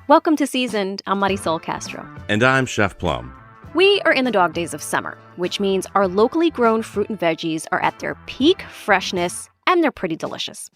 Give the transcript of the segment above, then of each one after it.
Welcome to Seasoned. I'm Marisol Castro. And I'm Chef Plum. We are in the dog days of summer, which means our locally grown fruit and veggies are at their peak freshness, and they're pretty delicious.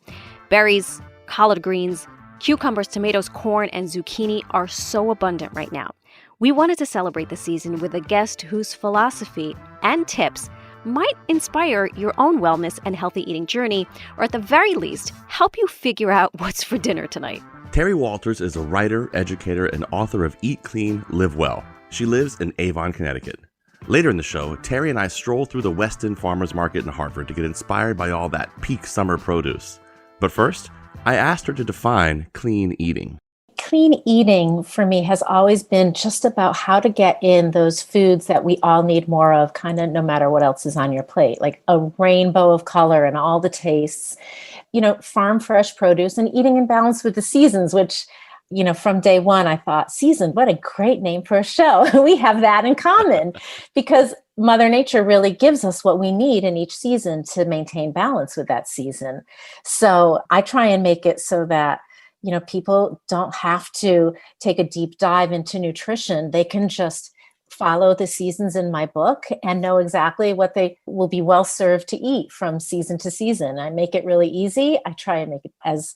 Berries, collard greens, cucumbers, tomatoes, corn, and zucchini are so abundant right now. We wanted to celebrate the season with a guest whose philosophy and tips might inspire your own wellness and healthy eating journey, or at the very least, help you figure out what's for dinner tonight. Terry Walters is a writer, educator, and author of Eat Clean, Live Well. She lives in Avon, Connecticut. Later in the show, Terry and I stroll through the Weston Farmers Market in Hartford to get inspired by all that peak summer produce. But first, I asked her to define clean eating. Clean eating for me has always been just about how to get in those foods that we all need more of, kind of no matter what else is on your plate, like a rainbow of color and all the tastes, farm fresh produce and eating in balance with the seasons, which, from day one, I thought, season, what a great name for a show. We have that in common because Mother Nature really gives us what we need in each season to maintain balance with that season. So I try and make it so that people don't have to take a deep dive into nutrition. They can just follow the seasons in my book and know exactly what they will be well served to eat from season to season. I make it really easy. I try and make it as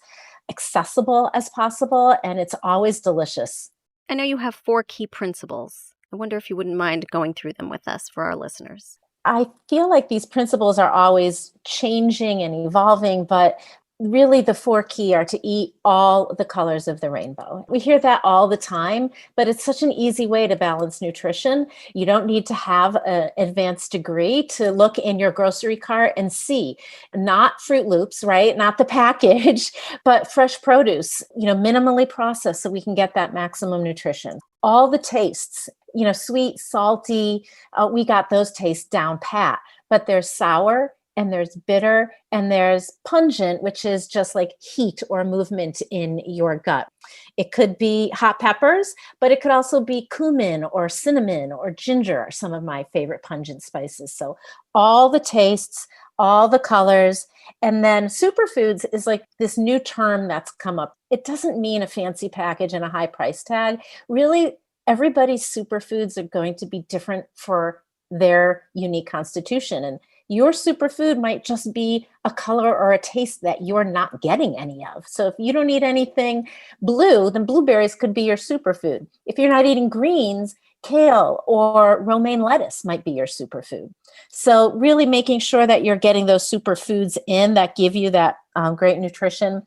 accessible as possible, and it's always delicious. I know you have 4 key principles. I wonder if you wouldn't mind going through them with us for our listeners. I feel like these principles are always changing and evolving, but really the 4 key are to eat all the colors of the rainbow. We hear that all the time, but it's such an easy way to balance nutrition. You don't need to have an advanced degree to look in your grocery cart and see not Fruit Loops, right? Not the package, but fresh produce, minimally processed so we can get that maximum nutrition. All the tastes, sweet, salty, we got those tastes down pat, but there's sour, and there's bitter, and there's pungent, which is just like heat or movement in your gut. It could be hot peppers, but it could also be cumin or cinnamon or ginger are some of my favorite pungent spices. So all the tastes, all the colors, and then superfoods is like this new term that's come up. It doesn't mean a fancy package and a high price tag. Really, everybody's superfoods are going to be different for their unique constitution. And your superfood might just be a color or a taste that you're not getting any of. So if you don't eat anything blue, then blueberries could be your superfood. If you're not eating greens, kale or romaine lettuce might be your superfood. So really making sure that you're getting those superfoods in that give you that great nutrition.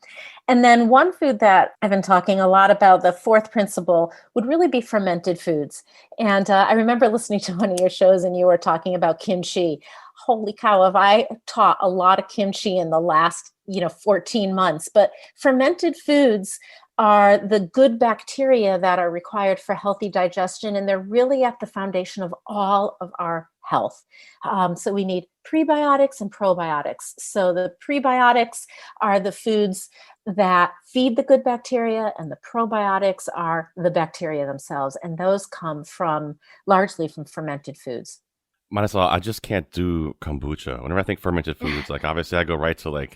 And then one food that I've been talking a lot about, the 4th principle, would really be fermented foods. And I remember listening to one of your shows and you were talking about kimchi. Holy cow, have I taught a lot of kimchi in the last, 14 months. But fermented foods are the good bacteria that are required for healthy digestion, and they're really at the foundation of all of our health. So we need prebiotics and probiotics. So the prebiotics are the foods that feed the good bacteria, and the probiotics are the bacteria themselves. And those come largely from fermented foods. Marisol, I just can't do kombucha. Whenever I think fermented foods, obviously I go right to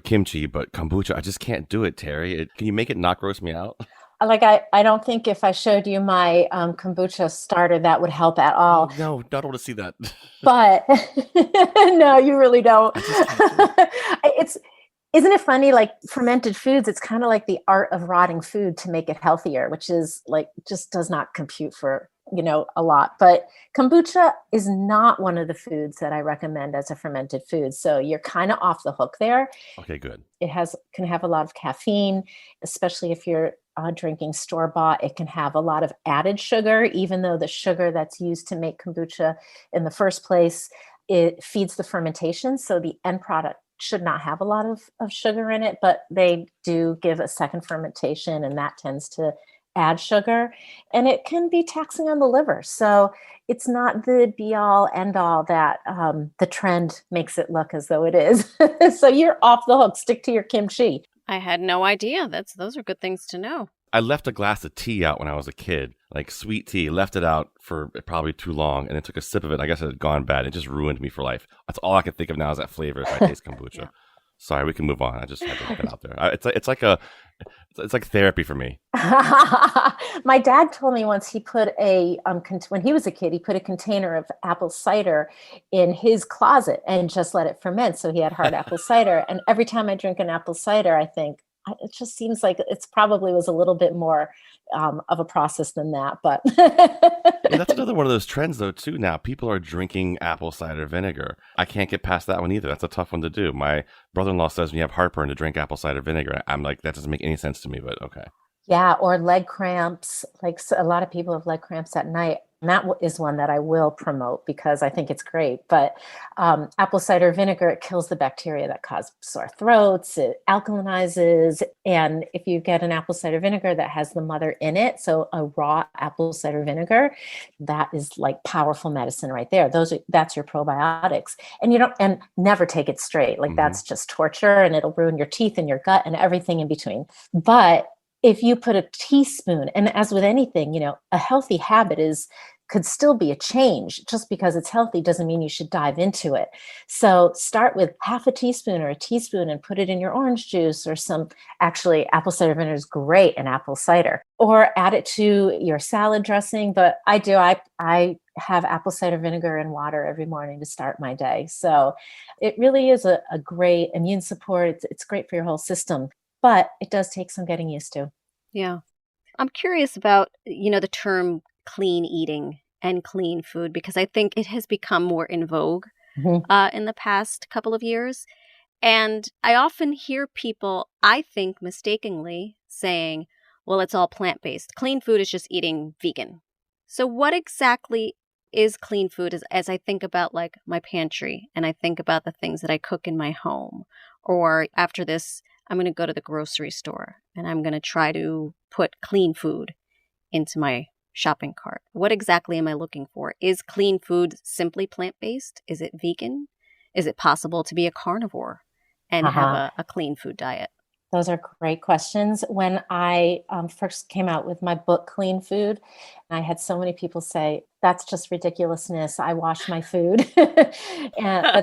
kimchi, but kombucha, I just can't do it, Terry. Can you make it not gross me out? I don't think if I showed you my kombucha starter, that would help at all. No, don't want to see that. But no, you really don't. Isn't it funny? Like fermented foods, it's kind of like the art of rotting food to make it healthier, which is just does not compute for a lot. But kombucha is not one of the foods that I recommend as a fermented food. So you're kind of off the hook there. Okay, good. It can have a lot of caffeine, especially if you're drinking store-bought. It can have a lot of added sugar, even though the sugar that's used to make kombucha in the first place, it feeds the fermentation. So the end product should not have a lot of sugar in it, but they do give a second fermentation, and that tends to add sugar, and it can be taxing on the liver. So it's not the be all end all that the trend makes it look as though it is. So you're off the hook. Stick to your kimchi. I had no idea. Those are good things to know. I left a glass of tea out when I was a kid, like sweet tea, left it out for probably too long, and then took a sip of it. I guess it had gone bad. It just ruined me for life. That's all I can think of now is that flavor if I taste kombucha. Yeah. Sorry, we can move on. I just had to get that out there. It's like therapy for me. My dad told me once he put when he was a kid, he put a container of apple cider in his closet and just let it ferment. So he had hard apple cider. And every time I drink an apple cider, I think it just seems like it's probably was a little bit more of a process than that. But Yeah, that's another one of those trends, though, too. Now people are drinking apple cider vinegar. I can't get past that one either. That's a tough one to do. My brother-in-law says when you have heartburn to drink apple cider vinegar. I'm like, that doesn't make any sense to me, but okay. yeah, or leg cramps. Like a lot of people have leg cramps at night. And that is one that I will promote because I think it's great. But apple cider vinegar, it kills the bacteria that cause sore throats. It alkalinizes. And if you get an apple cider vinegar that has the mother in it, so a raw apple cider vinegar, that is like powerful medicine right there. That's your probiotics. And and never take it straight. Like that's just torture, and it'll ruin your teeth and your gut and everything in between. But if you put a teaspoon, and as with anything, a healthy habit could still be a change. Just because it's healthy doesn't mean you should dive into it. So start with half a teaspoon or a teaspoon and put it in your orange juice or actually apple cider vinegar is great in apple cider, or add it to your salad dressing. But I have apple cider vinegar and water every morning to start my day. So it really is a great immune support. It's great for your whole system. But it does take some getting used to. Yeah. I'm curious about, the term clean eating and clean food, because I think it has become more in vogue in the past couple of years. And I often hear people, I think mistakenly, saying, well, it's all plant-based. Clean food is just eating vegan. So what exactly is clean food as I think about like my pantry and I think about the things that I cook in my home? Or after this, I'm going to go to the grocery store and I'm going to try to put clean food into my shopping cart. What exactly am I looking for? Is clean food simply plant-based? Is it vegan? Is it possible to be a carnivore and have a clean food diet? Those are great questions. When I first came out with my book, Clean Food, I had so many people say, that's just ridiculousness. I wash my food. And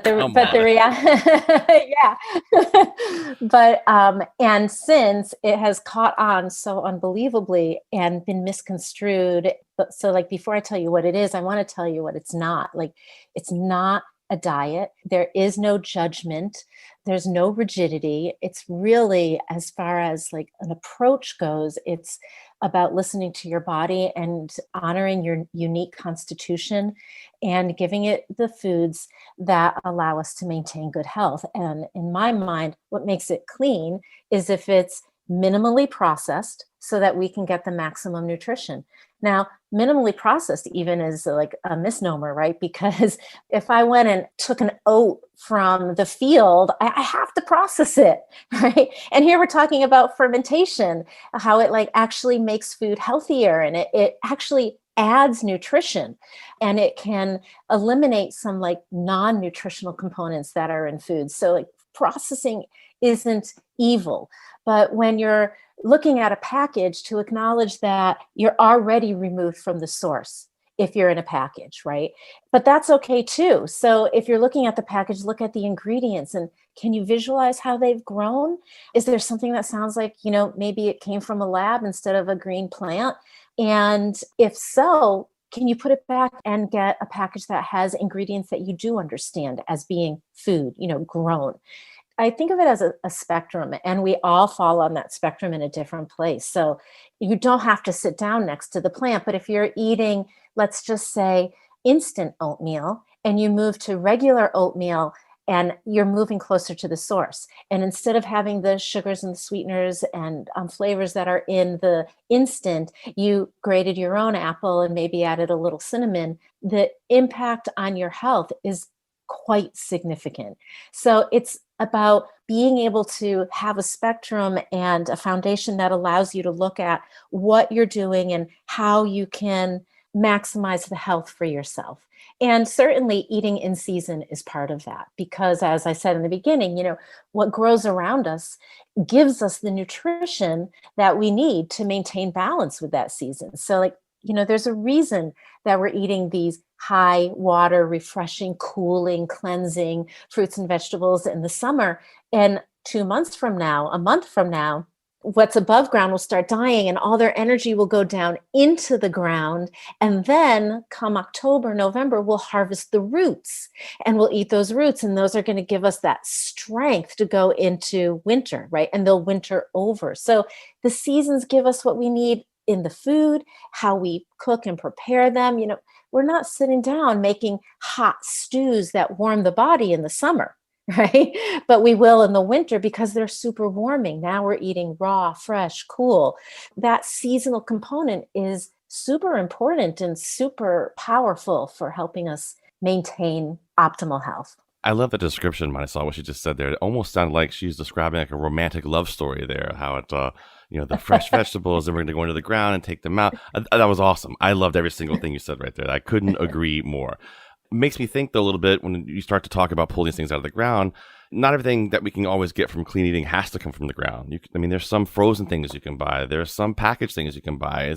since it has caught on so unbelievably and been misconstrued. But so like, before I tell you what it is, I want to tell you what it's not. Like, it's not a diet. There is no judgment. There's no rigidity. It's really, as far as like an approach goes, it's about listening to your body and honoring your unique constitution and giving it the foods that allow us to maintain good health. And in my mind, what makes it clean is if it's minimally processed so that we can get the maximum nutrition. Now, minimally processed even is like a misnomer, right? Because if I went and took an oat from the field, I have to process it, right? And here we're talking about fermentation, how it like actually makes food healthier, and it actually adds nutrition, and it can eliminate some like non-nutritional components that are in food. So like processing isn't evil, but when you're looking at a package, to acknowledge that you're already removed from the source if you're in a package, right? But that's okay too. So if you're looking at the package, look at the ingredients and can you visualize how they've grown? Is there something that sounds like, maybe it came from a lab instead of a green plant? And if so, can you put it back and get a package that has ingredients that you do understand as being food, grown? I think of it as a spectrum, and we all fall on that spectrum in a different place. So you don't have to sit down next to the plant, but if you're eating, let's just say, instant oatmeal, and you move to regular oatmeal, and you're moving closer to the source. And instead of having the sugars and the sweeteners and flavors that are in the instant, you grated your own apple and maybe added a little cinnamon, the impact on your health is quite significant. So it's about being able to have a spectrum and a foundation that allows you to look at what you're doing and how you can maximize the health for yourself. And certainly eating in season is part of that, because as I said in the beginning, what grows around us gives us the nutrition that we need to maintain balance with that season. So like, there's a reason that we're eating these high water, refreshing, cooling, cleansing fruits and vegetables in the summer. And 2 months from now, a month from now, what's above ground will start dying and all their energy will go down into the ground. And then come October, November, we'll harvest the roots and we'll eat those roots. And those are going to give us that strength to go into winter, right? And they'll winter over. So the seasons give us what we need in the food, how we cook and prepare them. We're not sitting down making hot stews that warm the body in the summer. Right. But we will in the winter because they're super warming. Now we're eating raw, fresh, cool. That seasonal component is super important and super powerful for helping us maintain optimal health. I love the description when I saw what she just said there. It almost sounded like she's describing like a romantic love story there, how it, the fresh vegetables, and we're going to go into the ground and take them out. That was awesome. I loved every single thing you said right there. I couldn't agree more. Makes me think, though, a little bit when you start to talk about pulling these things out of the ground. Not everything that we can always get from clean eating has to come from the ground. There's some frozen things you can buy. There's some packaged things you can buy.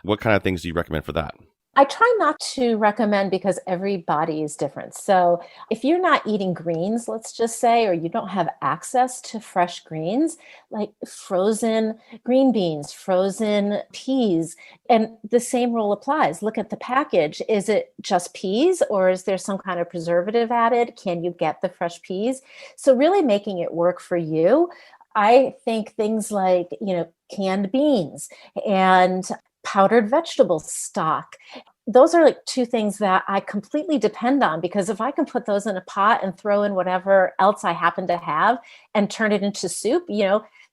What kind of things do you recommend for that? I try not to recommend because every body is different. So if you're not eating greens, let's just say, or you don't have access to fresh greens, like frozen green beans, frozen peas, and the same rule applies. Look at the package. Is it just peas or is there some kind of preservative added? Can you get the fresh peas? So really making it work for you. I think things like, canned beans and powdered vegetable stock. Those are like two things that I completely depend on, because if I can put those in a pot and throw in whatever else I happen to have and turn it into soup,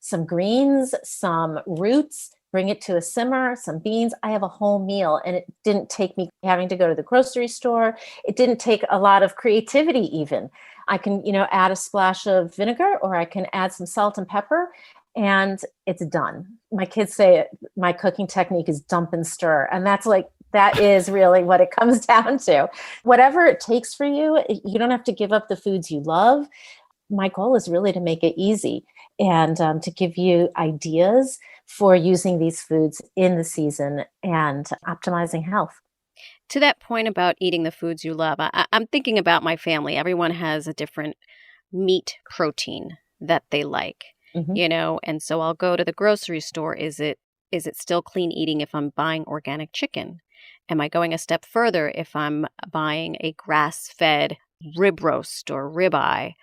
some greens, some roots, bring it to a simmer, some beans, I have a whole meal. And it didn't take me having to go to the grocery store. It didn't take a lot of creativity even. I can, add a splash of vinegar, or I can add some salt and pepper, and it's done. My kids say my cooking technique is dump and stir. And that is really what it comes down to. Whatever it takes for you, you don't have to give up the foods you love. My goal is really to make it easy and to give you ideas for using these foods in the season and optimizing health. To that point about eating the foods you love, I'm thinking about my family. Everyone has a different meat protein that they like. Mm-hmm. And so I'll go to the grocery store. Is it still clean eating if I'm buying organic chicken? Am I going a step further if I'm buying a grass-fed rib roast or ribeye?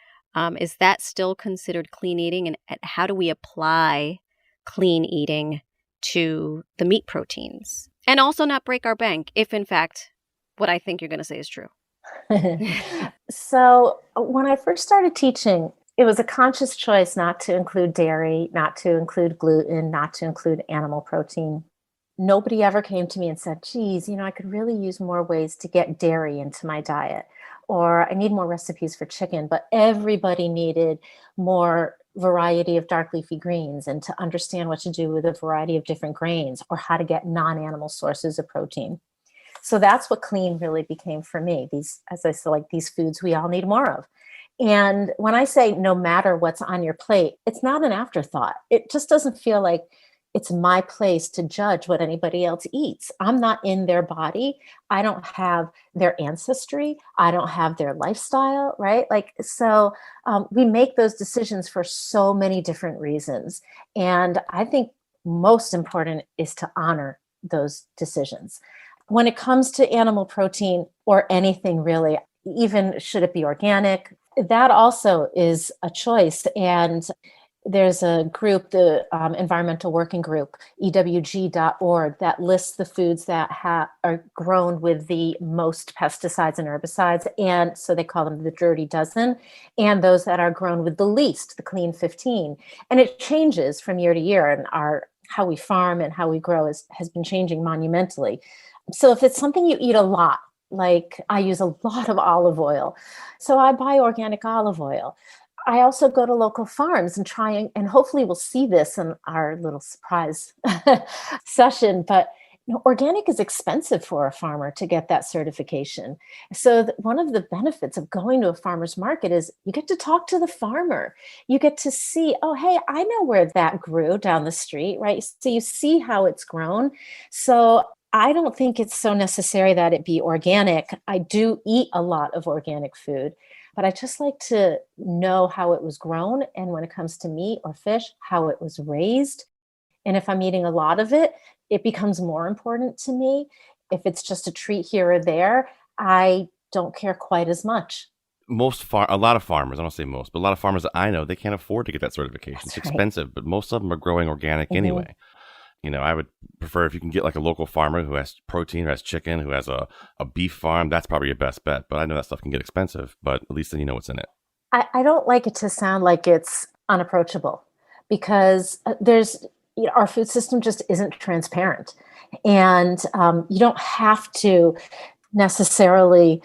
Is that still considered clean eating? And how do we apply clean eating to the meat proteins? And also not break our bank if, in fact, what I think you're going to say is true. So when I first started teaching, it was a conscious choice not to include dairy, not to include gluten, not to include animal protein. Nobody ever came to me and said, geez, I could really use more ways to get dairy into my diet, or I need more recipes for chicken. But everybody needed more variety of dark leafy greens and to understand what to do with a variety of different grains, or how to get non-animal sources of protein. So that's what clean really became for me. These, as I said, like these foods we all need more of. And when I say no matter what's on your plate, it's not an afterthought. It just doesn't feel like it's my place to judge what anybody else eats. I'm not in their body. I don't have their ancestry. I don't have their lifestyle, right? So we make those decisions for so many different reasons. And I think most important is to honor those decisions. When it comes to animal protein or anything really, even should it be organic, that also is a choice. And there's a group, the Environmental Working Group, EWG.org, that lists the foods that are grown with the most pesticides and herbicides. And so they call them the dirty dozen, and those that are grown with the least, the clean 15. And it changes from year to year. And how we farm and how we grow has been changing monumentally. So if it's something you eat a lot, like I use a lot of olive oil, so I buy organic olive oil. I also go to local farms and try and hopefully we'll see this in our little surprise session. But organic is expensive for a farmer to get that certification. So one of the benefits of going to a farmer's market is you get to talk to the farmer. You get to see, oh, hey, I know where that grew down the street, right? So you see how it's grown. So I don't think it's so necessary that it be organic. I do eat a lot of organic food, but I just like to know how it was grown. And when it comes to meat or fish, how it was raised. And if I'm eating a lot of it, it becomes more important to me. If it's just a treat here or there, I don't care quite as much. A lot of farmers, I don't say most, but a lot of farmers that I know, they can't afford to get that certification. That's It's right. expensive, but most of them are growing organic anyway. I would prefer if you can get like a local farmer who has protein, who has chicken, who has a beef farm. That's probably your best bet. But I know that stuff can get expensive, but at least then you know what's in it. I don't like it to sound like it's unapproachable because our food system just isn't transparent. And you don't have to necessarily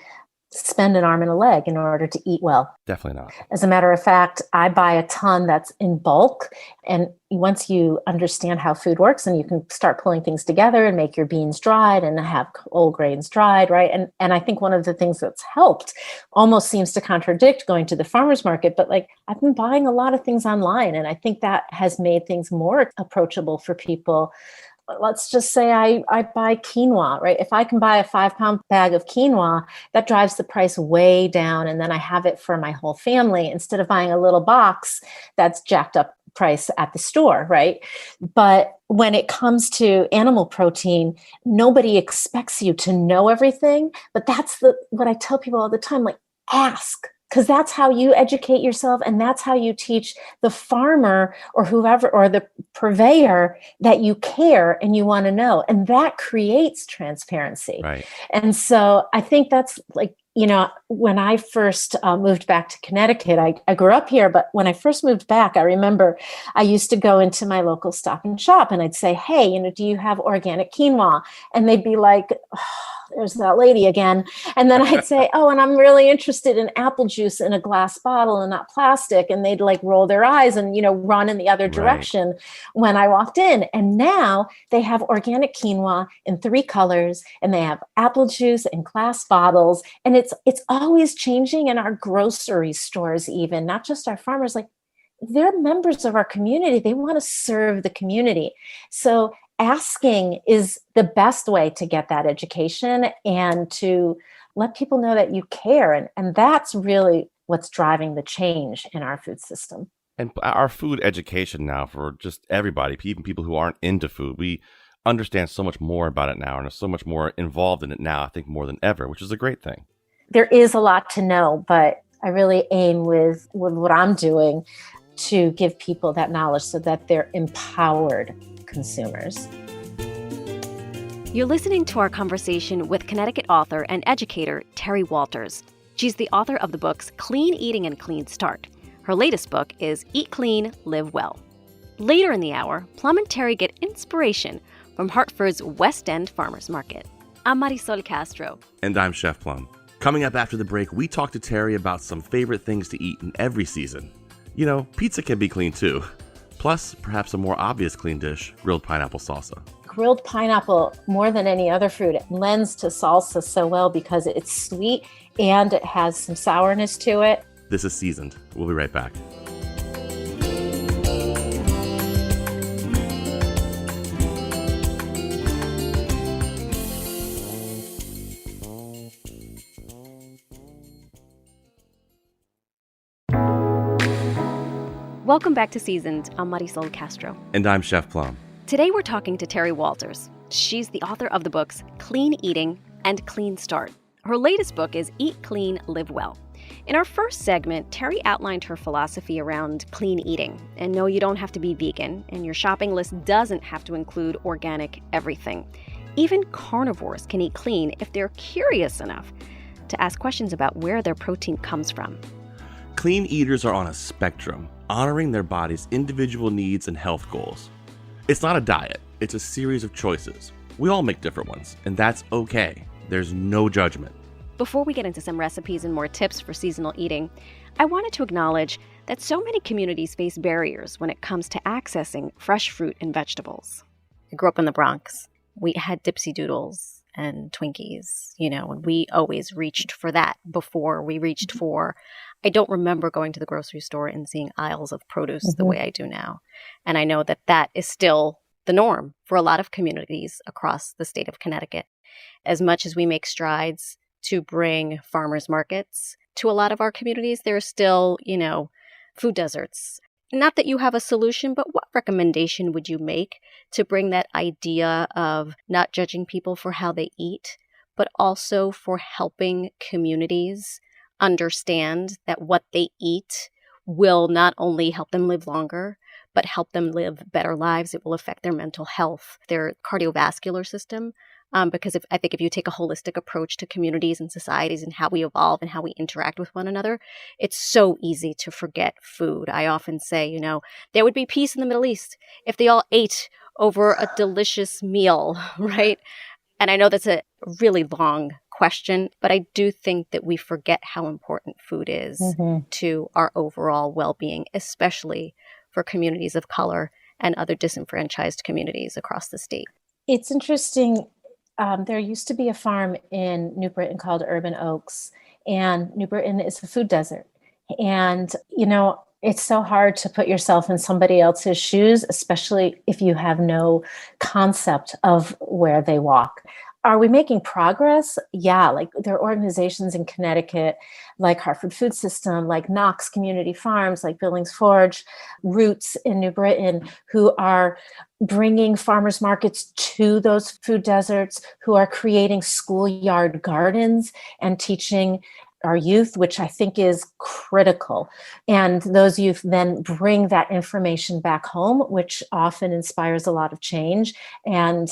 spend an arm and a leg in order to eat well. Definitely not. As a matter of fact, I buy a ton that's in bulk. And once you understand how food works, and you can start pulling things together and make your beans dried and have old grains dried, right? And I think one of the things that's helped almost seems to contradict going to the farmer's market, but like I've been buying a lot of things online, and I think that has made things more approachable for people. Let's just say I buy quinoa, right? If I can buy a 5-pound bag of quinoa, that drives the price way down. And then I have it for my whole family instead of buying a little box that's jacked up price at the store, right? But when it comes to animal protein, nobody expects you to know everything. But that's what I tell people all the time, like ask. Because that's how you educate yourself, and that's how you teach the farmer or whoever or the purveyor that you care and you want to know. And that creates transparency. Right. And so I think that's like, when I first moved back to Connecticut, I grew up here, but when I first moved back, I remember I used to go into my local Stop and Shop and I'd say, hey, do you have organic quinoa? And they'd be like, oh, there's that lady again. And then I'd say, oh, and I'm really interested in apple juice in a glass bottle and not plastic. And they'd like roll their eyes and, run in the other direction when I walked in. And now they have organic quinoa in 3 colors, and they have apple juice in glass bottles. And it's always changing in our grocery stores, even not just our farmers. Like they're members of our community. They want to serve the community. So asking is the best way to get that education and to let people know that you care. And that's really what's driving the change in our food system. And our food education now for just everybody, even people who aren't into food, we understand so much more about it now and are so much more involved in it now, I think more than ever, which is a great thing. There is a lot to know, but I really aim with what I'm doing to give people that knowledge so that they're empowered consumers. You're listening to our conversation with Connecticut author and educator Terry Walters. She's the author of the books Clean Eating and Clean Start. Her latest book is Eat Clean, Live Well. Later in the hour, Plum and Terry get inspiration from Hartford's West End Farmers Market. I'm Marisol Castro. And I'm Chef Plum. Coming up after the break, we talk to Terry about some favorite things to eat in every season. Pizza can be clean too. Plus, perhaps a more obvious clean dish, grilled pineapple salsa. Grilled pineapple, more than any other fruit, it lends to salsa so well because it's sweet and it has some sourness to it. This is Seasoned. We'll be right back. Welcome back to Seasoned. I'm Marisol Castro. And I'm Chef Plum. Today we're talking to Terry Walters. She's the author of the books Clean Eating and Clean Start. Her latest book is Eat Clean, Live Well. In our first segment, Terry outlined her philosophy around clean eating. And no, you don't have to be vegan, and your shopping list doesn't have to include organic everything. Even carnivores can eat clean if they're curious enough to ask questions about where their protein comes from. Clean eaters are on a spectrum, honoring their body's individual needs and health goals. It's not a diet, it's a series of choices. We all make different ones, and that's okay. There's no judgment. Before we get into some recipes and more tips for seasonal eating, I wanted to acknowledge that so many communities face barriers when it comes to accessing fresh fruit and vegetables. I grew up in the Bronx. We had Dipsy Doodles and Twinkies, and we always reached for that before we reached for, I don't remember going to the grocery store and seeing aisles of produce the way I do now. And I know that that is still the norm for a lot of communities across the state of Connecticut. As much as we make strides to bring farmers markets to a lot of our communities. There are still, food deserts. Not that you have a solution, but what recommendation would you make to bring that idea of not judging people for how they eat, but also for helping communities understand that what they eat will not only help them live longer, but help them live better lives. It will affect their mental health, their cardiovascular system. Because I think if you take a holistic approach to communities and societies and how we evolve and how we interact with one another, it's so easy to forget food. I often say, there would be peace in the Middle East if they all ate over a delicious meal, right? And I know that's a really long question, but I do think that we forget how important food is to our overall well-being, especially for communities of color and other disenfranchised communities across the state. It's interesting. There used to be a farm in New Britain called Urban Oaks, and New Britain is a food desert. And, it's so hard to put yourself in somebody else's shoes, especially if you have no concept of where they walk. Are we making progress? Yeah, like there are organizations in Connecticut, like Hartford Food System, like Knox Community Farms, like Billings Forge, Roots in New Britain, who are bringing farmers markets to those food deserts, who are creating schoolyard gardens and teaching our youth, which I think is critical. And those youth then bring that information back home, which often inspires a lot of change. And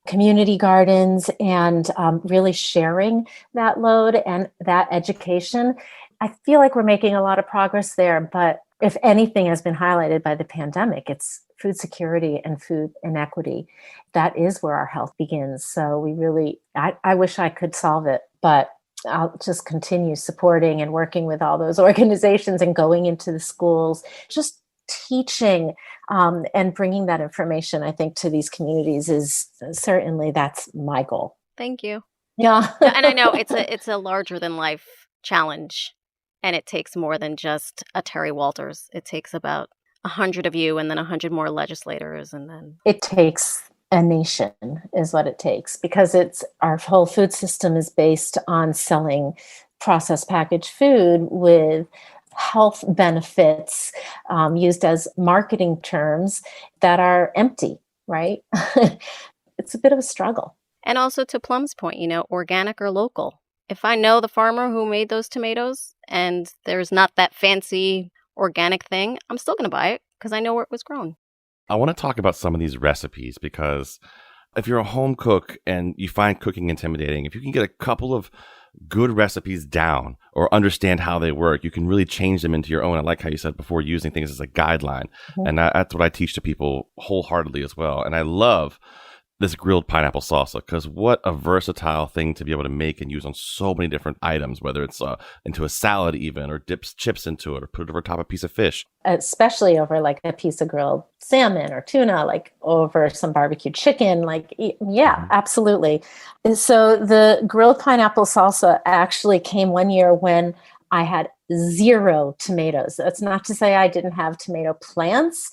community gardens and really sharing that load and that education. I feel like we're making a lot of progress there. But if anything has been highlighted by the pandemic, it's food security and food inequity. That is where our health begins. So we really, I wish I could solve it, but I'll just continue supporting and working with all those organizations and going into the schools, just teaching and bringing that information, I think, to these communities is certainly that's my goal. Thank you. Yeah. And I know it's a larger than life challenge, and it takes more than just a Terry Walters. It takes about 100 of you and then 100 more legislators, and then it takes a nation is what it takes, because it's our whole food system is based on selling processed packaged food with health benefits used as marketing terms that are empty, right? It's a bit of a struggle. And also to Plum's point, organic or local. If I know the farmer who made those tomatoes and there's not that fancy organic thing, I'm still going to buy it because I know where it was grown. I want to talk about some of these recipes because if you're a home cook and you find cooking intimidating, if you can get a couple of good recipes down or understand how they work, you can really change them into your own. I like how you said before, using things as a guideline. And that's what I teach to people wholeheartedly as well. And I love this grilled pineapple salsa, because what a versatile thing to be able to make and use on so many different items, whether it's into a salad even, or dips chips into it, or put it over top of a piece of fish. Especially over like a piece of grilled salmon or tuna, like over some barbecue chicken, absolutely. And so the grilled pineapple salsa actually came one year when I had 0 tomatoes. That's not to say I didn't have tomato plants.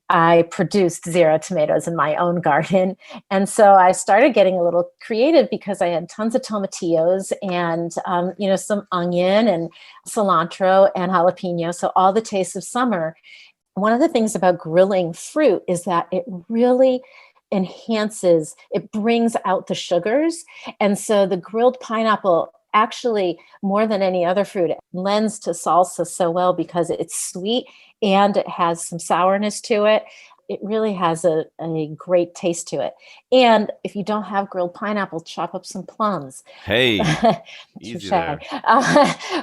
I produced 0 tomatoes in my own garden. And so I started getting a little creative because I had tons of tomatillos and, some onion and cilantro and jalapeno. So all the tastes of summer. One of the things about grilling fruit is that it really enhances, it brings out the sugars. And so the grilled pineapple actually, more than any other fruit, it lends to salsa so well because it's sweet and it has some sourness to it. It really has a great taste to it. And if you don't have grilled pineapple, chop up some plums. Hey, easy there.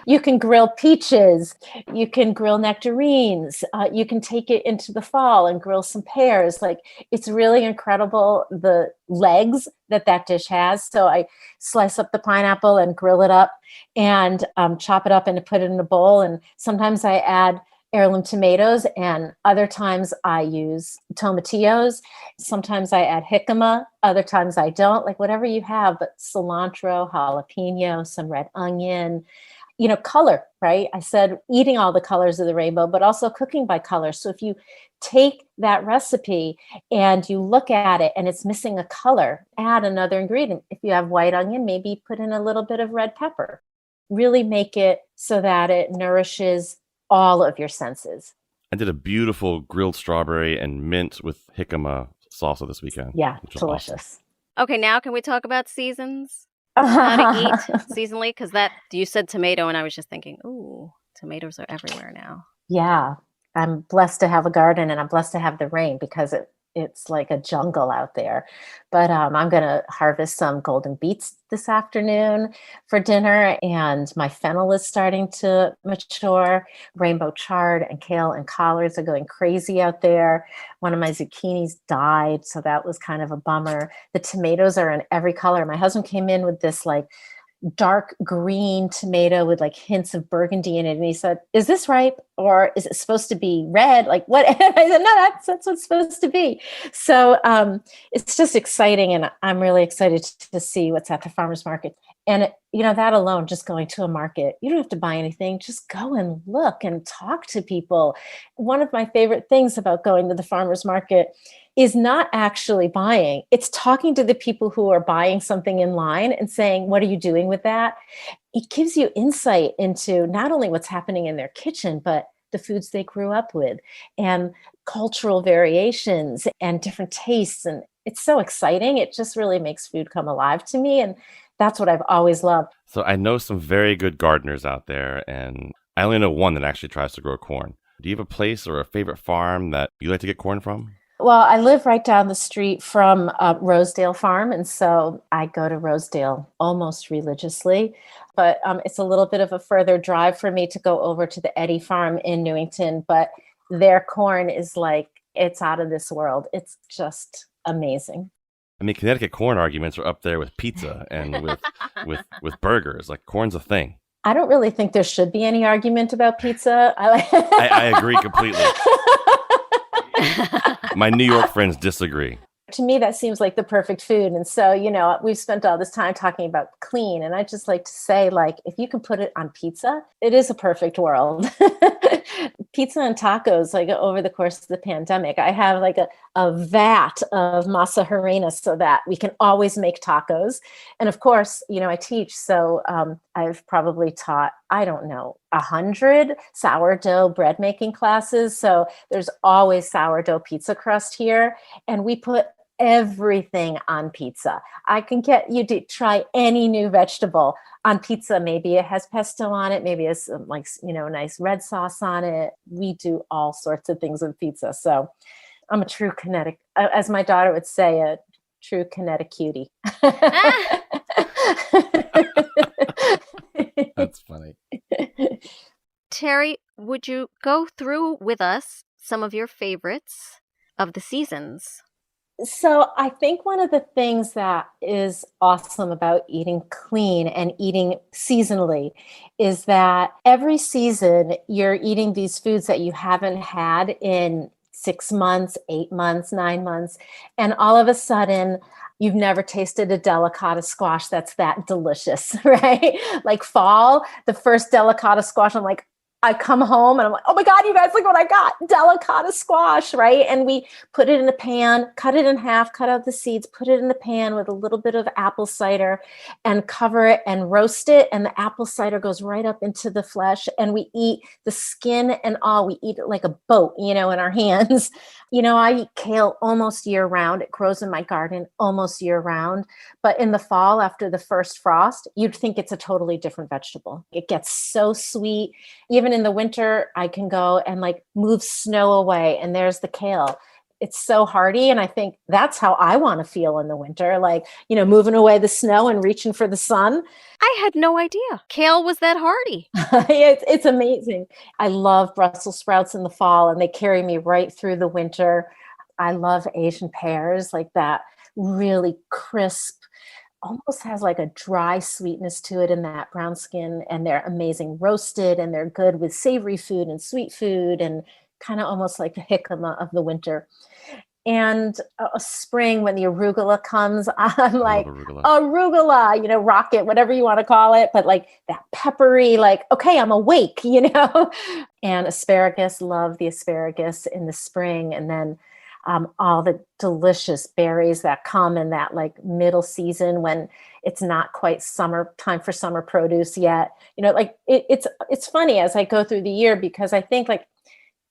You can grill peaches. You can grill nectarines. You can take it into the fall and grill some pears. Like, it's really incredible, the legs that dish has. So I slice up the pineapple and grill it up and chop it up and put it in a bowl. And sometimes I add heirloom tomatoes, and other times I use tomatillos. Sometimes I add jicama, other times I don't, like whatever you have, but cilantro, jalapeno, some red onion, color, right? I said eating all the colors of the rainbow, but also cooking by color. So if you take that recipe and you look at it and it's missing a color, add another ingredient. If you have white onion, maybe put in a little bit of red pepper. really make it so that it nourishes all of your senses. I did a beautiful grilled strawberry and mint with jicama salsa this weekend. Yeah, Which was delicious. awesome. Okay, now can we talk about seasons? How to eat seasonally? Because you said tomato, and I was just thinking, ooh, tomatoes are everywhere now. Yeah, I'm blessed to have a garden, and I'm blessed to have the rain because it's like a jungle out there. But I'm going to harvest some golden beets this afternoon for dinner, and my fennel is starting to mature. Rainbow chard and kale and collards are going crazy out there. One of my zucchinis died, so that was kind of a bummer. The tomatoes are in every color. My husband came in with this like dark green tomato with like hints of burgundy in it. And he said, "Is this ripe or is it supposed to be red? Like what?" And I said, "No, that's what it's supposed to be." So it's just exciting. And I'm really excited to see what's at the farmer's market. And, that alone, just going to a market, you don't have to buy anything. Just go and look and talk to people. One of my favorite things about going to the farmer's market is not actually buying. It's talking to the people who are buying something in line and saying, "What are you doing with that?" It gives you insight into not only what's happening in their kitchen, but the foods they grew up with and cultural variations and different tastes. And it's so exciting. It just really makes food come alive to me. And that's what I've always loved. So I know some very good gardeners out there, and I only know one that actually tries to grow corn. Do you have a place or a favorite farm that you like to get corn from? Well, I live right down the street from Rosedale Farm, and so I go to Rosedale almost religiously. But it's a little bit of a further drive for me to go over to the Eddy Farm in Newington. But their corn is like, it's out of this world. It's just amazing. I mean, Connecticut corn arguments are up there with pizza and with burgers. Like, corn's a thing. I don't really think there should be any argument about pizza. I agree completely. My New York friends disagree. To me, that seems like the perfect food. And so, we've spent all this time talking about clean. And I just like to say, like, if you can put it on pizza, it is a perfect world. Pizza and tacos, like over the course of the pandemic, I have like a vat of masa harina so that we can always make tacos. And of course, I teach. So I've probably taught, I don't know, 100 sourdough bread making classes. So there's always sourdough pizza crust here. And we put everything on pizza. I can get you to try any new vegetable on pizza. Maybe it has pesto on it. Maybe it's nice red sauce on it. We do all sorts of things with pizza. So I'm a true kinetic, as my daughter would say, a true kinetic cutie. That's funny. Terry, would you go through with us some of your favorites of the seasons? So I think one of the things that is awesome about eating clean and eating seasonally is that every season you're eating these foods that you haven't had in 6 months, 8 months, 9 months. And all of a sudden, you've never tasted a delicata squash that's that delicious, right? Like fall, the first delicata squash, I'm like, I come home and I'm like, "Oh my God, you guys, look what I got, delicata squash," right? And we put it in a pan, cut it in half, cut out the seeds, put it in the pan with a little bit of apple cider and cover it and roast it. And the apple cider goes right up into the flesh and we eat the skin and all. We eat it like a boat, in our hands. I eat kale almost year round. It grows in my garden almost year round. But in the fall, after the first frost, you'd think it's a totally different vegetable. It gets so sweet. Even in the winter, I can go and like move snow away and there's the kale. It's so hearty. And I think that's how I want to feel in the winter, like, moving away the snow and reaching for the sun. I had no idea kale was that hearty. It's amazing. I love Brussels sprouts in the fall and they carry me right through the winter. I love Asian pears, like that really crisp, almost has like a dry sweetness to it in that brown skin. And they're amazing roasted and they're good with savory food and sweet food and kind of almost like the jicama of the winter. And spring, when the arugula comes, I'm like, arugula, rocket, whatever you want to call it. But like that peppery, like, okay, I'm awake, And asparagus, love the asparagus in the spring. And then all the delicious berries that come in that like middle season when it's not quite summer time for summer produce yet. Like it's funny as I go through the year, because I think like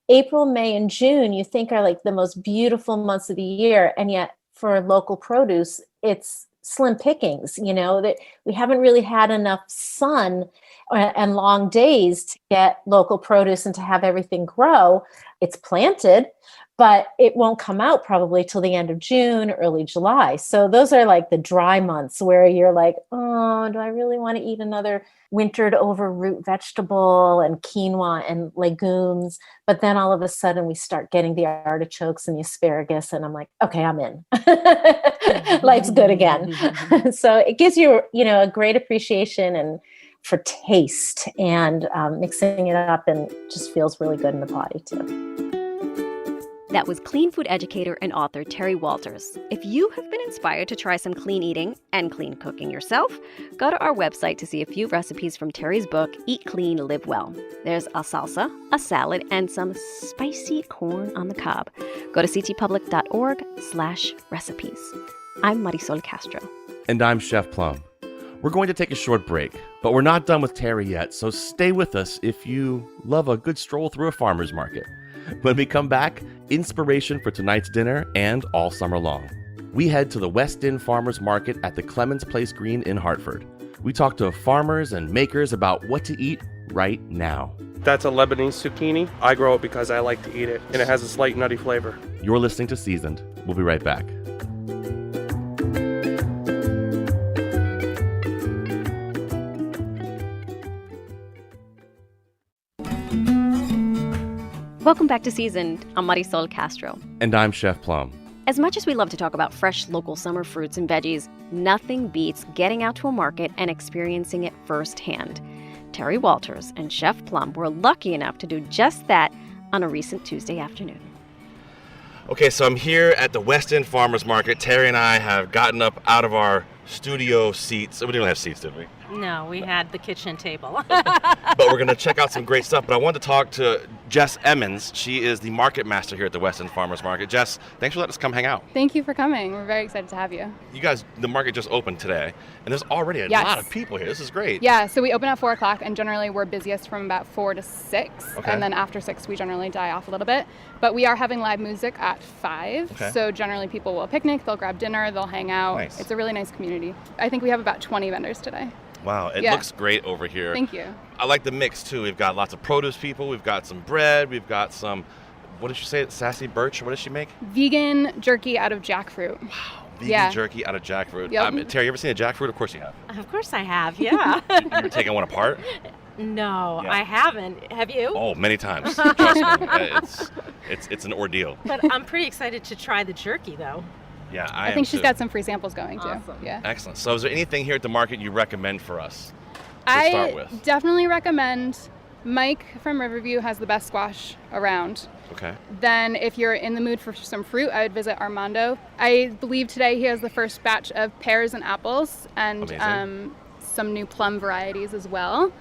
April, May, and June, you think are like the most beautiful months of the year. And yet for local produce, it's slim pickings, that we haven't really had enough sun and long days to get local produce and to have everything grow. It's planted, but it won't come out probably till the end of June, early July. So those are like the dry months where you're like, oh, do I really want to eat another wintered over root vegetable and quinoa and legumes? But then all of a sudden we start getting the artichokes and the asparagus, and I'm like, okay, I'm in. Life's good again. So it gives you, a great appreciation and for taste, and mixing it up, and just feels really good in the body too. That was clean food educator and author Terry Walters. If you have been inspired to try some clean eating and clean cooking yourself, go to our website to see a few recipes from Terry's book, Eat Clean, Live Well. There's a salsa, a salad, and some spicy corn on the cob. Go to ctpublic.org/recipes. I'm Marisol Castro. And I'm Chef Plum. We're going to take a short break, but we're not done with Terry yet, so stay with us if you love a good stroll through a farmer's market. When we come back, inspiration for tonight's dinner and all summer long. We head to the West End Farmers Market at the Clemens Place Green in Hartford. We talk to farmers and makers about what to eat right now. That's a Lebanese zucchini. I grow it because I like to eat it, and it has a slight nutty flavor. You're listening to Seasoned. We'll be right back. Welcome back to Seasoned. I'm Marisol Castro. And I'm Chef Plum. As much as we love to talk about fresh local summer fruits and veggies, nothing beats getting out to a market and experiencing it firsthand. Terry Walters and Chef Plum were lucky enough to do just that on a recent Tuesday afternoon. Okay, so I'm here at the West End Farmers Market. Terry and I have gotten up out of our studio seats. We didn't have seats, did we? No, we had the kitchen table. But we're going to check out some great stuff. But I wanted to talk to Jess Emmons. She is the market master here at the West End Farmers Market. Jess, thanks for letting us come hang out. Thank you for coming. We're very excited to have you. You guys, the market just opened today, and there's already a lot of people here. This is great. Yeah, so we open at 4 o'clock, and generally we're busiest from about 4 to 6. Okay. And then after 6, we generally die off a little bit. But we are having live music at 5. Okay. So generally people will picnic, they'll grab dinner, they'll hang out. Nice. It's a really nice community. I think we have about 20 vendors today. Wow, it Yeah. looks great over here. Thank you. I like the mix, too. We've got lots of produce people. We've got some bread. We've got some, what did you say, sassy birch? What does she make? Vegan jerky out of jackfruit. Vegan jerky out of jackfruit. Yep. Terry, you ever seen a jackfruit? Of course you have. Of course I have, yeah. You ever taken one apart? No, Yeah. I haven't. Have you? Oh, many times. Trust me. It's an ordeal. But I'm pretty excited to try the jerky, though. Yeah, I think she's got some free samples going too. Awesome. Yeah. Excellent. So is there anything here at the market you recommend for us to start with? Definitely recommend. Mike from Riverview has the best squash around. Okay. Then if you're in the mood for some fruit, I would visit Armando. I believe today he has the first batch of pears and apples and some new plum varieties as well.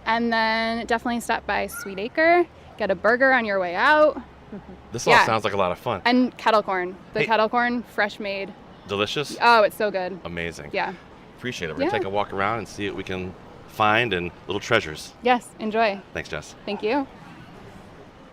And then definitely stop by Sweet Acre, get a burger on your way out. This all sounds like a lot of fun. And kettle corn. The kettle corn, fresh made. Delicious? Oh, it's so good. Amazing. Yeah. Appreciate it. We're going to take a walk around and see what we can find and little treasures. Yes, enjoy. Thanks, Jess. Thank you.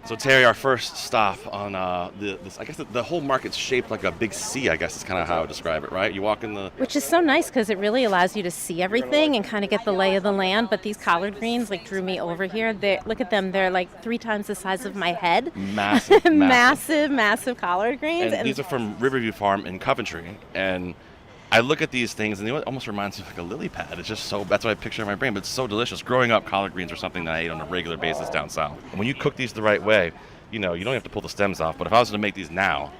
So Terry, our first stop on this, I guess the whole market's shaped like a big C, I guess is kind of how I would describe it, right? You walk in the... Which is so nice because it really allows you to see everything and kind of get the lay of the land. But these collard greens drew me over here. Look at them. They're like 3 times the size of my head. Massive. massive collard greens. And these are from Riverview Farm in Coventry. And I look at these things and it almost reminds me of like a lily pad. It's just so, that's what I picture in my brain, but it's so delicious. Growing up, collard greens are something that I ate on a regular basis down south. And when you cook these the right way, you don't have to pull the stems off, but if I was to make these now,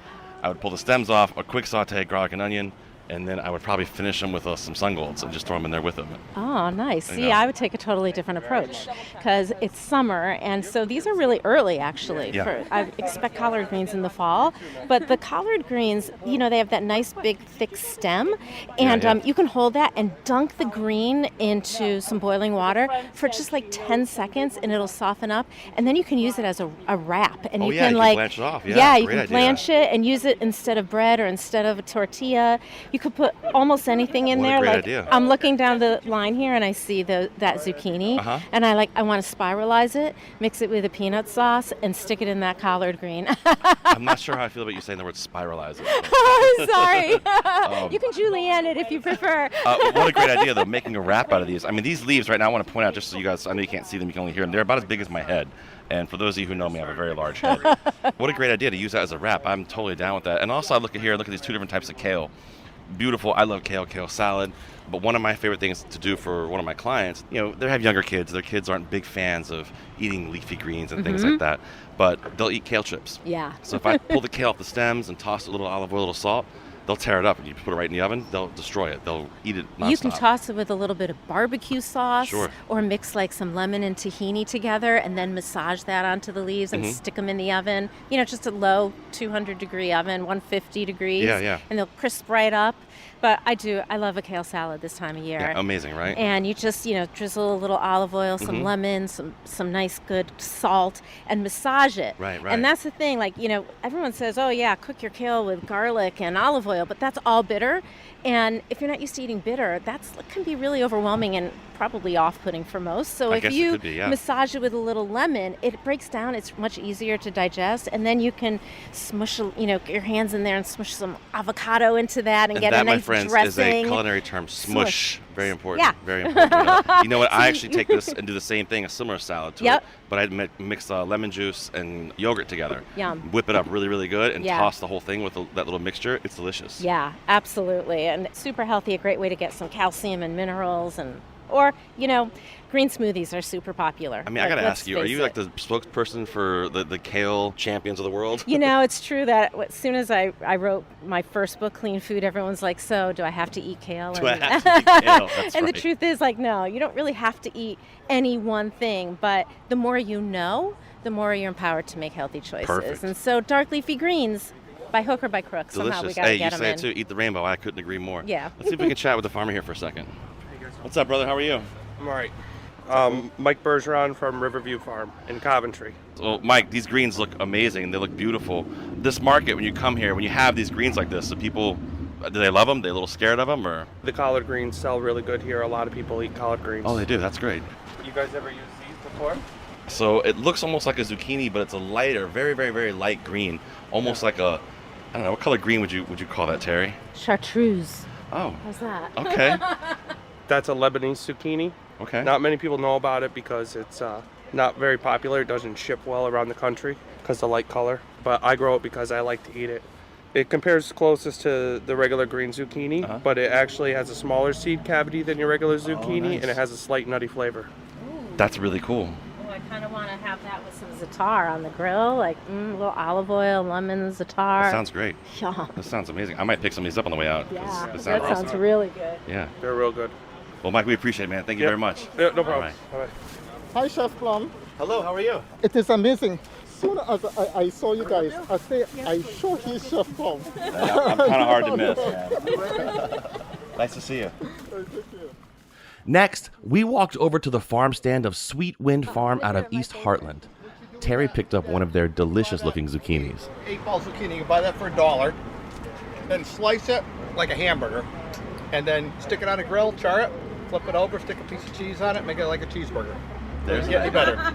I would pull the stems off, a quick saute, garlic and onion, and then I would probably finish them with some sun golds and just throw them in there with them. Oh, nice. See, I would take a totally different approach because it's summer, and so these are really early, actually. Yeah. I expect collard greens in the fall, but the collard greens, they have that nice, big, thick stem, and you can hold that and dunk the green into some boiling water for just like 10 seconds, and it'll soften up, and then you can use it as a wrap, and you can blanch it off. Yeah, you can blanch it and use it instead of bread or instead of a tortilla. You could put almost anything in there. What a great idea. I'm looking down the line here and I see that zucchini, and I want to spiralize it, mix it with a peanut sauce, and stick it in that collard green. I'm not sure how I feel about you saying the word spiralize it. Oh, sorry. You can julienne it if you prefer. What a great idea, though, making a wrap out of these. I mean, these leaves right now, I want to point out, just so you guys, I know you can't see them, you can only hear them. They're about as big as my head. And for those of you who know me, I have a very large head. What a great idea to use that as a wrap. I'm totally down with that. And also, I look at these two different types of kale. Beautiful. I love kale salad. But one of my favorite things to do for one of my clients, they have younger kids. Their kids aren't big fans of eating leafy greens and things like that. But they'll eat kale chips. Yeah. So if I pull the kale off the stems and toss a little olive oil, a little salt, they'll tear it up, and you put it right in the oven, they'll destroy it. They'll eat it nonstop. You can toss it with a little bit of barbecue sauce, or mix like some lemon and tahini together, and then massage that onto the leaves and stick them in the oven. Just a low 200-degree oven, 150 degrees. Yeah. And they'll crisp right up. But I love a kale salad this time of year. Yeah, amazing, right? And you just, drizzle a little olive oil, some lemon, some nice good salt, and massage it. Right. And that's the thing, everyone says, oh yeah, cook your kale with garlic and olive oil, but that's all bitter. And if you're not used to eating bitter, that can be really overwhelming and probably off-putting for most. So if you massage it with a little lemon, it breaks down. It's much easier to digest, and then you can smush, get your hands in there and smush some avocado into that and get a nice dressing. That, my friends, is a culinary term. Smush. Very important. Yeah. Very important. You know what? I actually take this and do the same thing, a similar salad to it. But I mix lemon juice and yogurt together. Yum. Whip it up really, really good and toss the whole thing with that little mixture. It's delicious. Yeah, absolutely. And super healthy, a great way to get some calcium and minerals or green smoothies are super popular. I mean, I got to ask you, are you like the spokesperson for the kale champions of the world? It's true that as soon as I wrote my first book, Clean Food, everyone's like, so do I have to eat kale? Do I have to eat kale? That's and right. The truth is, no, you don't really have to eat any one thing, but the more you know, the more you're empowered to make healthy choices. Perfect. And so dark leafy greens, by hook or by crook, delicious. Somehow we got to get them in. Hey, you say it too, eat the rainbow. I couldn't agree more. Yeah. Let's see if we can chat with the farmer here for a second. What's up, brother? How are you? I'm all right. Mike Bergeron from Riverview Farm in Coventry. Well, Mike, these greens look amazing. They look beautiful. This market, when you come here, when you have these greens like this, do people, do they love them? They a little scared of them, or? The collard greens sell really good here. A lot of people eat collard greens. Oh, they do. That's great. You guys ever used these before? So it looks almost like a zucchini, but it's a lighter, very, very, very light green. Almost like a, I don't know, what color green would you call that, Terry? Chartreuse. Oh. How's that? Okay. That's a Lebanese zucchini. Okay. Not many people know about it because it's not very popular. It doesn't ship well around the country because of the light color. But I grow it because I like to eat it. It compares closest to the regular green zucchini, but it actually has a smaller seed cavity than your regular zucchini, nice. and it has a slight nutty flavor. That's really cool. Oh, I kind of want to have that with some za'atar on the grill, like a little olive oil, lemon, za'atar. That sounds great. Yeah. That sounds amazing. I might pick some of these up on the way out. Yeah, This that sounds awesome. really good. Yeah. They're real good. Well, Mike, we appreciate it, man. Thank you very much. Yeah, no problem. All right. Bye-bye. Hi, Chef Plum. Hello, how are you? It is amazing. Soon as I saw you guys, I say, I sure he's Chef Plum. I'm kind of hard to miss, man. Nice to see you. Next, we walked over to the farm stand of Sweet Wind Farm out of East Heartland. Terry picked up one of their delicious-looking zucchinis. 8-ball zucchini, you buy that for $1. Then slice it like a hamburger. And then stick it on a grill, char it, flip it over, stick a piece of cheese on it, make it like a cheeseburger. Doesn't get any better.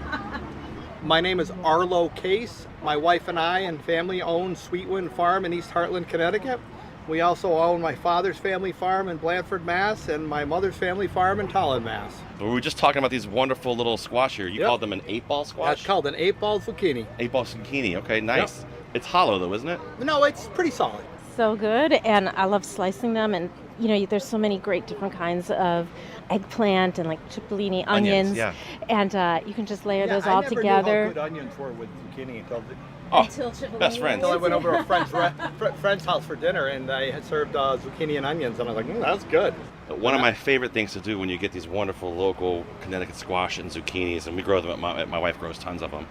My name is Arlo Case. My wife and I and family own Sweetwind Farm in East Heartland, Connecticut. We also own my father's family farm in Blandford, Mass, and my mother's family farm in Tolland, Mass. We were just talking about these wonderful little squash here. You called them an 8-ball squash? That's called an 8-ball zucchini. 8-ball zucchini. Okay, nice. Yep. It's hollow though, isn't it? No, it's pretty solid. So good, and I love slicing them, and there's so many great different kinds of eggplant and like cipollini onions, yeah. and you can just layer those all together. I never knew how good onions were with zucchini until Oh, Until Chivoli best friends. Until I went over to a friend's house for dinner, and I had served zucchini and onions, and I was like, that's good. One of my favorite things to do when you get these wonderful local Connecticut squash and zucchinis, and we grow them at my wife grows tons of them.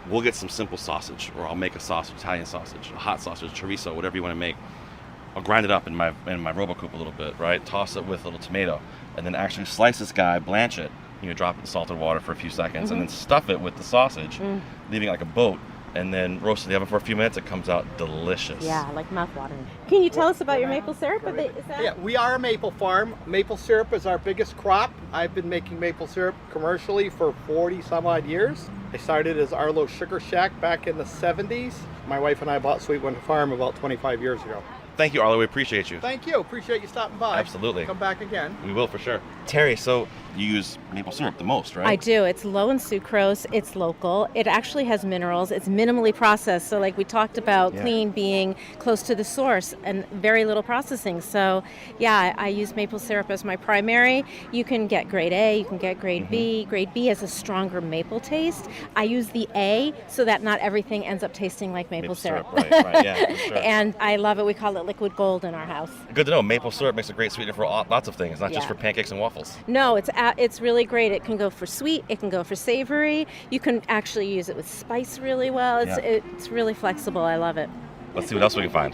We'll get some simple sausage, or I'll make a sausage, Italian sausage, a hot sausage, chorizo, whatever you want to make. I'll grind it up in my RoboCoupe a little bit, right? Toss it with a little tomato, and then actually slice this guy, blanch it, drop it in salted water for a few seconds, and then stuff it with the sausage, leaving it like a boat, and then roast it in the oven for a few minutes. It comes out delicious. Yeah, like mouth-watering. Can you tell us about your maple syrup? Yeah, we are a maple farm. Maple syrup is our biggest crop. I've been making maple syrup commercially for 40 some odd years. I started as Arlo Sugar Shack back in the 70s. My wife and I bought Sweet Winter Farm about 25 years ago. Thank you, Arlo. We appreciate you. Thank you. Appreciate you stopping by. Absolutely. Come back again. We will for sure. Terry, so you use maple syrup the most, right? I do. It's low in sucrose. It's local. It actually has minerals. It's minimally processed. So like we talked about clean being close to the source and very little processing. So yeah, I use maple syrup as my primary. You can get grade A, you can get grade B. Grade B has a stronger maple taste. I use the A so that not everything ends up tasting like maple syrup. Right, yeah, for sure. And I love it. We call it liquid gold in our house. Good to know. Maple syrup makes a great sweetener for lots of things, not just for pancakes and waffles. No, it's really great. It can go for sweet. It can go for savory. You can actually use it with spice really well. It's really flexible. I love it. Let's see what else we can find.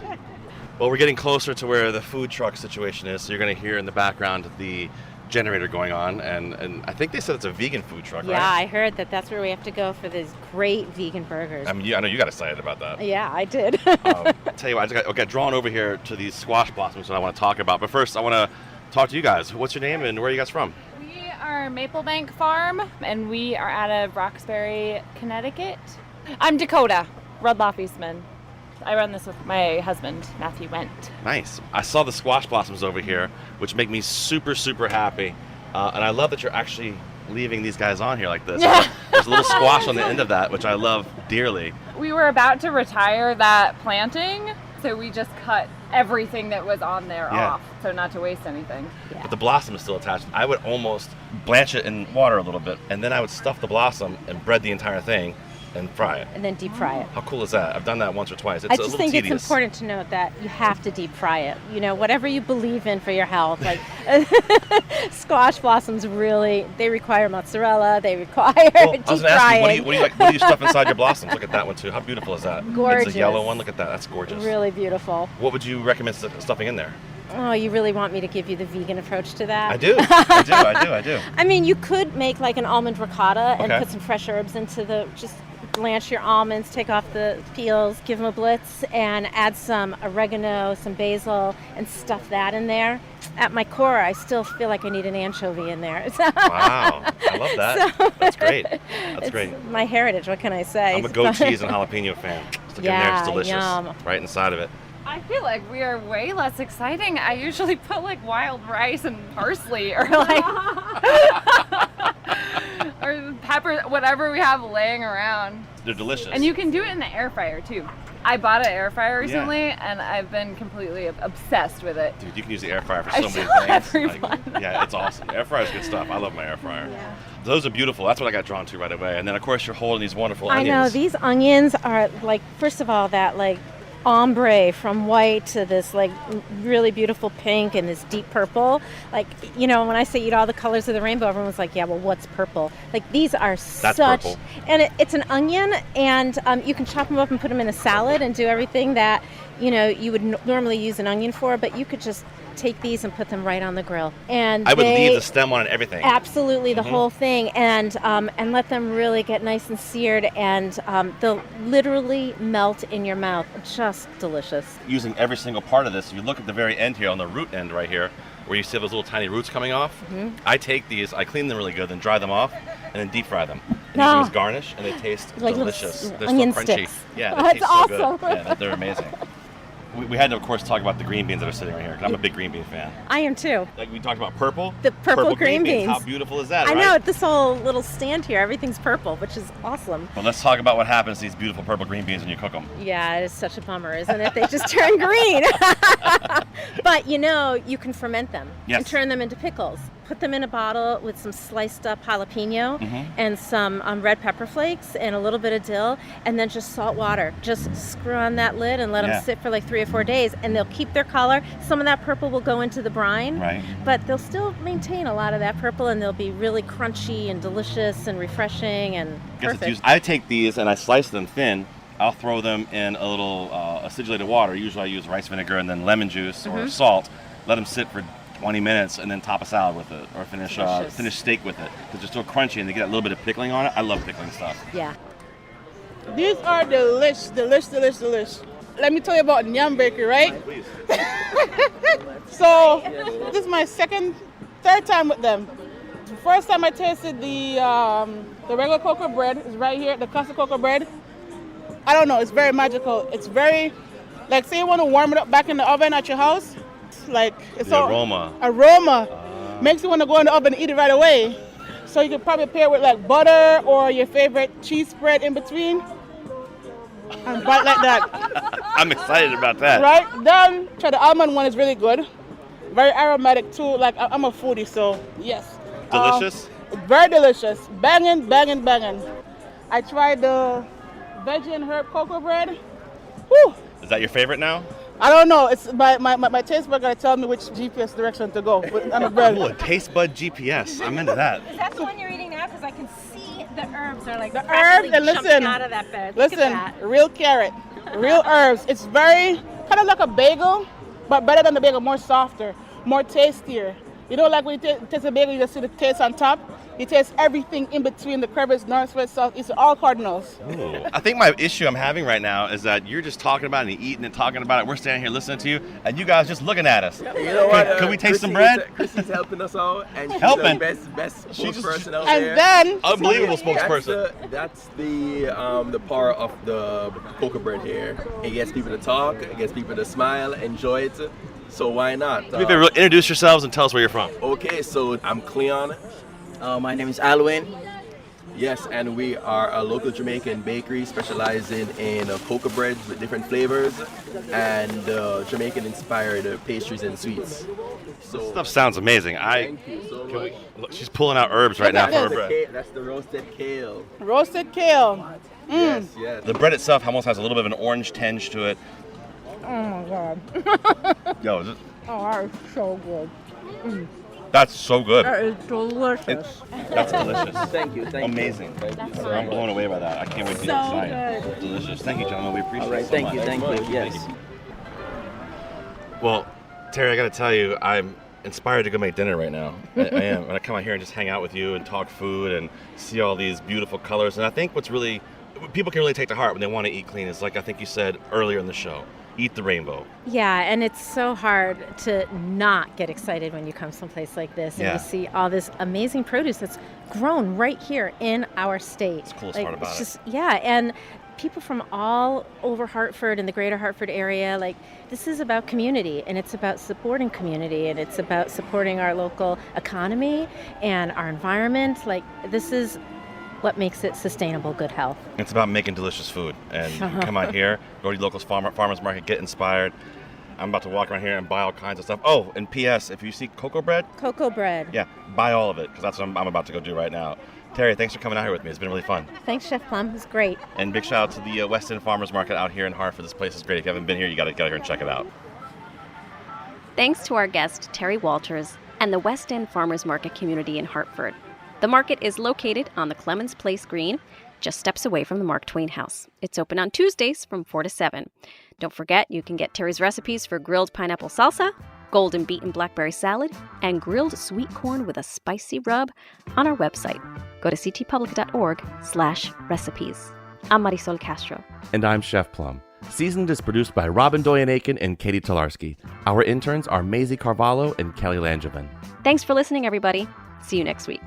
Well, we're getting closer to where the food truck situation is, so you're going to hear in the background the generator going on, and I think they said it's a vegan food truck, right? Yeah, I heard that's where we have to go for these great vegan burgers. I mean, I know you got excited about that. Yeah, I did. Tell you what, I got drawn over here to these squash blossoms that I want to talk about, but first I want to talk to you guys. What's your name and where are you guys from? We are Maple Bank Farm, and we are out of Roxbury, Connecticut. I'm Dakota Rudloff-Eastman. I run this with my husband, Matthew Went. Nice. I saw the squash blossoms over here, which make me super, super happy. And I love that you're actually leaving these guys on here like this. There's a little squash on the end of that, which I love dearly. We were about to retire that planting, so we just cut everything that was on there off, so not to waste anything. Yeah. But the blossom is still attached. I would almost blanch it in water a little bit, and then I would stuff the blossom and bread the entire thing and fry it. And then deep fry it. How cool is that? I've done that once or twice. It's I a just little think tedious. it's important to note that you have to deep fry it. Whatever you believe in for your health. Like squash blossoms they require mozzarella, they require deep I was going to ask frying. you, what do you stuff inside your blossoms? Look at that one too. How beautiful is that? Gorgeous. It's a yellow one. Look at that. That's gorgeous. Really beautiful. What would you recommend stuffing in there? Oh, you really want me to give you the vegan approach to that? I do. I do. I mean, you could make like an almond ricotta and Okay. put some fresh herbs into just blanch your almonds, take off the peels, give them a blitz, and add some oregano, some basil, and stuff that in there. At my core, I still feel like I need an anchovy in there. Wow. I love that. That's great. That's great. My heritage, what can I say? I'm a goat cheese and jalapeno fan. Stick it in there. It's delicious. Yum. Right inside of it. I feel like we are way less exciting. I usually put like wild rice and parsley or like or pepper, whatever we have laying around. They're delicious. And you can do it in the air fryer too. I bought an air fryer recently and I've been completely obsessed with it. Dude, you can use the air fryer for I so many tell things. everyone. Yeah, it's awesome. Air fryer's good stuff. I love my air fryer. Yeah. Those are beautiful. That's what I got drawn to right away. And then of course you're holding these wonderful onions. I know, these onions are like, first of all, that like ombre from white to this like really beautiful pink and this deep purple. Like, when I say eat all the colors of the rainbow, everyone's like, yeah, well, what's purple? Like, these are That's such purple. And it's an onion, and you can chop them up and put them in a salad and do everything that you would normally use an onion for, but you could just take these and put them right on the grill. And I would leave the stem on and everything. Absolutely, the whole thing, and let them really get nice and seared, and they'll literally melt in your mouth. Just delicious. Using every single part of this, if you look at the very end here, on the root end right here, where you see those little tiny roots coming off, I take these, I clean them really good, then dry them off, and then deep fry them. And use them as garnish, and they taste like delicious. They're onion so crunchy. sticks. Yeah, Oh, they it's taste awesome. so good. Yeah, they're amazing. We had to, of course, talk about the green beans that are sitting right here, because I'm a big green bean fan. I am too. Like we talked about purple. The purple green beans. How beautiful is that, I right? know, this whole little stand here, everything's purple, which is awesome. But let's talk about what happens to these beautiful purple green beans when you cook them. Yeah, it is such a bummer, isn't it? They just turn green. But you can ferment them and turn them into pickles. put them in a bottle with some sliced up jalapeno and some red pepper flakes and a little bit of dill, and then just salt water. Just screw on that lid and let them sit for like 3 or 4 days, and they'll keep their color. Some of that purple will go into the brine, but they'll still maintain a lot of that purple, and they'll be really crunchy and delicious and refreshing and perfect. I take these and I slice them thin. I'll throw them in a little acidulated water. Usually I use rice vinegar and then lemon juice or salt. Let them sit for 20 minutes and then top a salad with it, or finish steak with it, because they're still crunchy and they get a little bit of pickling on it. I love pickling stuff. Yeah. These are delicious. Let me tell you about Nyam Bakery, right? Please. So this is my third time with them. The first time I tasted the regular cocoa bread is right here, the custard cocoa bread. I don't know, it's very magical. It's very, like, say you want to warm it up back in the oven at your house, like it's the aroma makes you want to go in the oven and eat it right away. So you could probably pair it with like butter or your favorite cheese spread in between and bite like that. I'm excited about that. Right? Then try the almond one, is really good. Very aromatic too. Like, I'm a foodie, so yes. Delicious? Very delicious. Banging. I tried the veggie and herb cocoa bread. Whew. Is that your favorite now? I don't know. It's my taste bud gotta tell me which GPS direction to go on the bread. Oh, a taste bud GPS. I'm into that. Is that the one you're eating now? Because I can see the herbs are like the herbs, and listen, out of that bed. Listen, real carrot, real herbs. It's very kind of like a bagel, but better than the bagel, more softer, more tastier. You know, like when you taste a bagel, you just see the taste on top. You taste everything in between, the crevice, north, west, south, east, all cardinals. Ooh. I think my issue I'm having right now is that you're just talking about it and eating and talking about it. We're standing here listening to you, and you guys just looking at us. You know what? Can we taste some bread? Chrissy's helping us out, and she's Helping? the best spokesperson out and there. Then, unbelievable spokesperson. That's the power of the cocoa bread here. It gets people to talk, it gets people to smile, enjoy it. So why not? Introduce yourselves and tell us where you're from. Okay, so I'm Cleon. My name is Alwyn. Yes, and we are a local Jamaican bakery specializing in cocoa breads with different flavors and Jamaican-inspired pastries and sweets. So, this stuff sounds amazing. Thank you so much. Look, she's pulling out herbs right now for her bread. That's the roasted kale. roasted kale. Yes. The bread itself almost has a little bit of an orange tinge to it. Oh my God. Yo, Oh, that is so good. that's so good. That is delicious. That's delicious. Thank you. Amazing. I'm blown away by that. I can't wait to get inside. good. Delicious. Thank you, gentlemen. We appreciate All right, it so thank much. you, thank you. Yes. Thank you. Well, Terry, I got to tell you, I'm inspired to go make dinner right now. I am. When I come out here and just hang out with you and talk food and see all these beautiful colors. And I think what people can really take to heart when they want to eat clean is, like I think you said earlier in the show, eat the rainbow. Yeah, and it's so hard to not get excited when you come someplace like this and you see all this amazing produce that's grown right here in our state. That's the coolest part about it. Yeah, and people from all over Hartford and the greater Hartford area, like, this is about community, and it's about supporting community, and it's about supporting our local economy and our environment. Like, this is what makes it sustainable good health. It's about making delicious food. And you can come out here, go to your local farmer's market, get inspired. I'm about to walk around here and buy all kinds of stuff. Oh, and P.S., if you see cocoa bread, yeah, buy all of it, because that's what I'm about to go do right now. Terry, thanks for coming out here with me. It's been really fun. Thanks, Chef Plum. It was great. And big shout out to the West End Farmers Market out here in Hartford. This place is great. If you haven't been here, you got to get out here and check it out. Thanks to our guest, Terry Walters, and the West End Farmers Market community in Hartford. The market is located on the Clemens Place Green, just steps away from the Mark Twain House. It's open on Tuesdays from 4 to 7. Don't forget, you can get Terry's recipes for grilled pineapple salsa, golden beaten blackberry salad, and grilled sweet corn with a spicy rub on our website. Go to ctpublic.org/recipes. I'm Marisol Castro. And I'm Chef Plum. Seasoned is produced by Robyn Doyon-Aitken and Catie Talarski. Our interns are Maisie Carvalho and Kelly Langevin. Thanks for listening, everybody. See you next week.